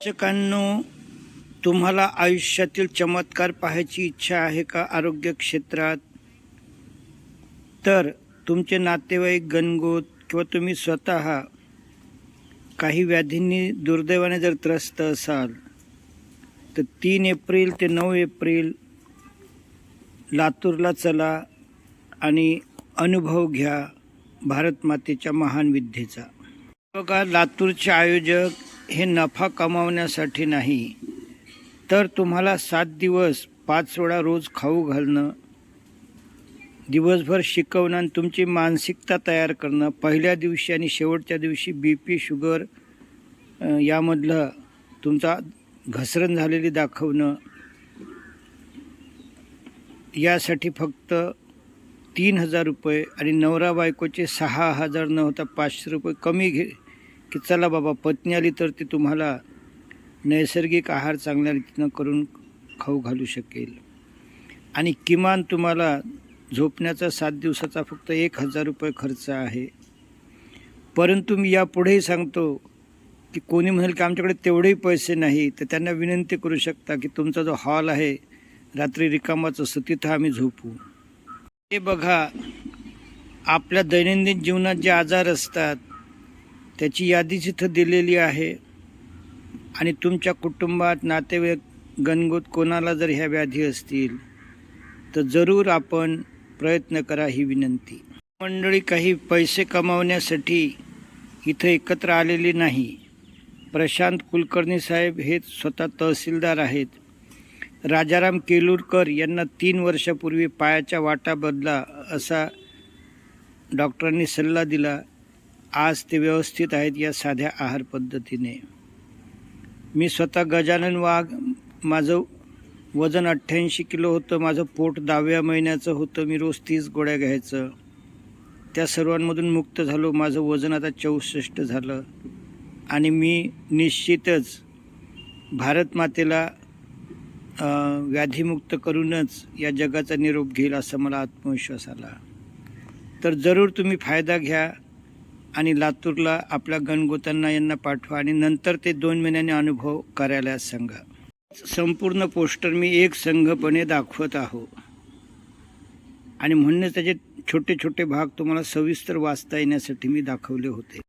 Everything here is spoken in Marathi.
प्रेक्षकांनो, तुम्हाला आयुष्यातील चमत्कार पाहायची इच्छा आहे का आरोग्य क्षेत्रात? तर तुमचे नातेवाईक, गणगोत किंवा तुम्ही स्वतः काही व्याधींनी दुर्दैवाने जर त्रस्त असाल तर 3 एप्रिल ते 9 एप्रिल लातूरला चला आणि अनुभव घ्या भारत मातेच्या महान विद्येचा. बघा, लातूरचे आयोजक हे नफा कमावण्यासाठी नाही, तर तुम्हाला 7 दिवस 5 वेळा रोज खाऊ घालणं, दिवसभर शिकवणं आणि तुमची मानसिकता तयार करणं, पहिल्या दिवशी आणि शेवटच्या दिवशी BP शुगर यामधलं तुमचा घसरण झालेली दाखवणं, यासाठी फक्त 3,000 रुपये आणि नवरा बायकोचे 6,000 न होता 500 रुपये कमी घे की चला बाबा, पत्नी आली तर ती तुम्हाला नैसर्गिक आहार चांगल्या रीतीनं करून खाऊ घालू शकेल. आणि किमान तुम्हाला झोपण्याचा 7 दिवसाचा फक्त 1,000 रुपये खर्च आहे. परंतु मी यापुढेही सांगतो की कोणी म्हणेल की आमच्याकडे तेवढेही पैसे नाही, तर त्यांना विनंती करू शकता की तुमचा जो हॉल आहे रात्री रिकामाच असतो, तिथं आम्ही झोपू. हे बघा, आपल्या दैनंदिन जीवनात जे आजार असतात त्याची यादीच इथं दिलेली आहे. आणि तुमच्या कुटुंबात नातेवाईक, गणगोत कोणाला जर ह्या व्याधी असतील तर जरूर आपण प्रयत्न करा, ही विनंती. मंडळी काही पैसे कमावण्यासाठी इथं एकत्र आलेली नाही. प्रशांत कुलकर्णी साहेब हे स्वतः तहसीलदार आहेत. राजाराम केलुरकर यांना 3 वर्षापूर्वी पायाच्या वाटा बदला असा डॉक्टरांनी सल्ला दिला. आज ते व्यवस्थित आहेत या साध्या आहार पद्धतीने. मी स्वतः गजानन वाघ, माझं वजन 88 किलो होतं, माझं पोट 10व्या महिन्याचं होतं, मी रोज 30 गोळ्या घ्यायचं. त्या सर्वांमधून मुक्त झालो. माझं वजन आता 64 झालं आणि मी निश्चितच भारत मातेला व्याधीमुक्त करूनच या जगाचा निरोप घेईल असं मला आत्मविश्वास आला. तर जरूर तुम्ही फायदा घ्या आणि लातूरला आपल्या गणगोतांना यांना पाठवा आणि नंतर ते 2 महिन्यांनी अनुभव कार्यालयात सांगा. संपूर्ण पोस्टर मी एक संघपणे दाखवत आहो आणि म्हणूनच त्याचे छोटे छोटे भाग तुम्हाला सविस्तर वाचता येण्यासाठी मी दाखवले होते.